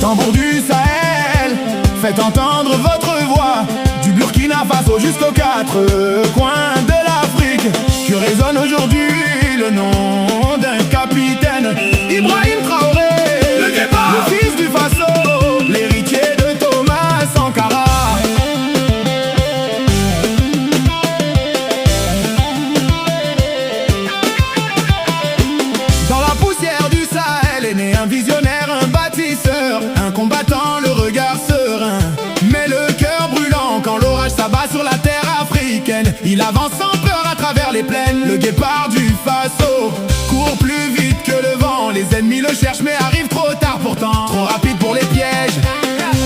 Tambour du Sahel, faites entendre votre voix, du Burkina Faso jusqu'aux quatre coins de l'Afrique. Que résonne aujourd'hui le nom d'un capitaine, Ibrahim Traoré, le Guépard, le fils du Faso, l'héritier de Thomas Sankara. Dans la poussière du Sahel est né un visionnaire, un bâtisseur, un combattant, le regard serein, mais le cœur brûlant quand l'orage s'abat sur la terre africaine. Il avance sans peur à travers les plaines, le Guépard du Faso court plus vite que le vent. Les ennemis le cherchent mais arrivent trop tard pourtant. Trop rapide pour les pièges,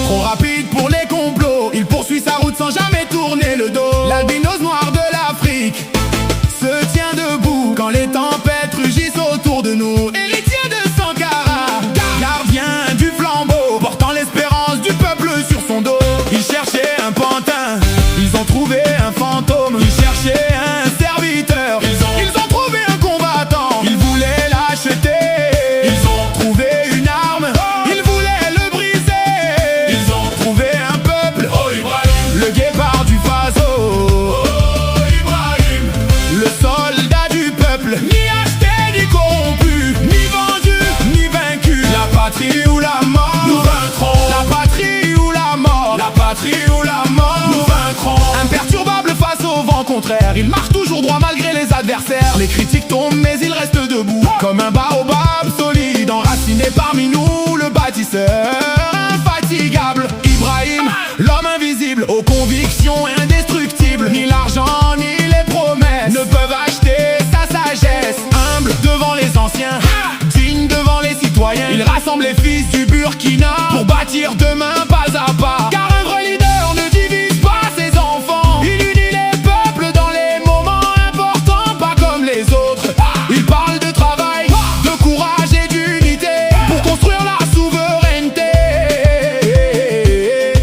trop rapide pour les complots. Il poursuit sa route sans jamais tourner le dos. L'albinos noir de l'Afrique se tient debout quand les tempêtes rugissent autour de nous. Héritier de Sankara, gardien du flambeau, portant l'espérance du peuple sur son dos. Ils cherchaient un pantin, ils ont trouvé un fantôme. Ils cherchaient un serviteur, ils ont trouvé un combattant. Ils voulaient l'acheter, ils ont trouvé une arme. Ils voulaient le briser, ils ont trouvé un peuple. Oh Ibrahim, le Guépard du Faso. Oh Ibrahim, le soldat du peuple, ni acheté ni corrompu, ni vendu ni vaincu. La patrie ou la mort, nous vaincrons. La patrie ou la mort, la patrie ou la mort, nous vaincrons. Imperturbable face au vent contraire, il marche toujours droit malgré les adversaires. Les critiques tombent mais il reste debout, comme un baobab solide, enraciné parmi nous, le bâtisseur infatigable. Ibrahim, l'homme invisible, aux convictions indestructibles. Ni l'argent ni les promesses ne peuvent acheter sa sagesse. Humble devant les anciens, digne devant les citoyens, il rassemble les fils du Burkina pour bâtir demain pas à pas. Car un vrai leader ne divise pas ses enfants, il unit les peuples dans les moments importants, pas comme les autres. Il parle de travail, de courage et d'unité pour construire la souveraineté.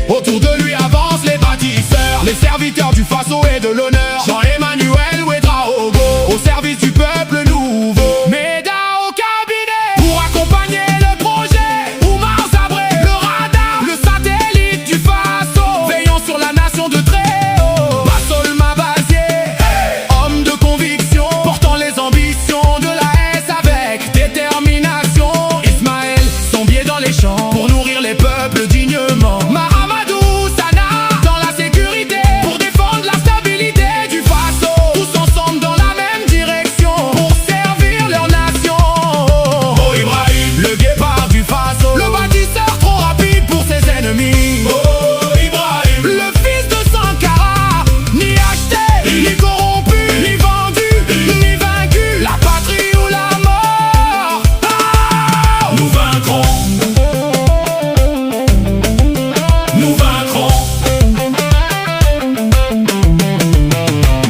Autour de lui avancent les bâtisseurs, les serviteurs du Faso et de l'honneur. Jean-Emmanuel Ouedraogo, au service du peuple nouveau. Méda au cabinet pour accompagner le projet. Oumar Zabré, le radar, le satellite du Faso, veillant sur la nation de très haut. Bassol Mabazier, homme de conviction, portant les ambitions de la S avec détermination. Ismaël, son pied dans les champs pour nourrir les peuples dignement. Mahamadou Sana, dans la sécurité pour défendre la stabilité du Faso. Tous ensemble dans la même direction pour servir leur nation. Oh Ibrahim, le Guépard du Faso, le bâtisseur trop rapide pour ses ennemis. Oh Ibrahim, le fils de Sankara, ni acheté, ni corrompu, ni vendu, ni vaincu. La patrie ou la mort, nous vaincrons. Nous vaincrons.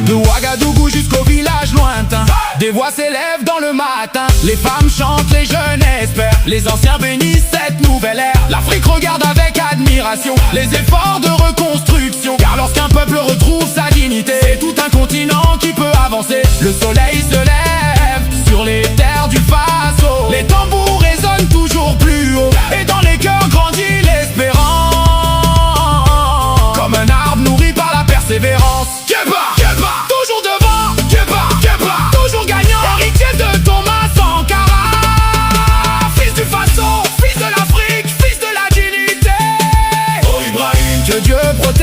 De Ouagadougou jusqu'au village lointain, des voix s'élèvent dans le matin. Les femmes chantent, les jeunes espèrent, les anciens bénissent cette nouvelle ère. L'Afrique regarde avec admiration les efforts de reconstruction, car lorsqu'un peuple retrouve sa dignité, c'est tout un continent qui peut avancer. Le soleil se lève sur les terres du Faso, les tambours résonnent toujours plus haut, et dans les cœurs grandit l'espérance, comme un arbre nourri par la persévérance. Guépard, Guépard, toujours devant. Guépard, Guépard, toujours gagnant. Héritier de Thomas Sankara, fils du Faso, fils de l'Afrique, fils de la dignité. Oh Ibrahim, que Dieu protège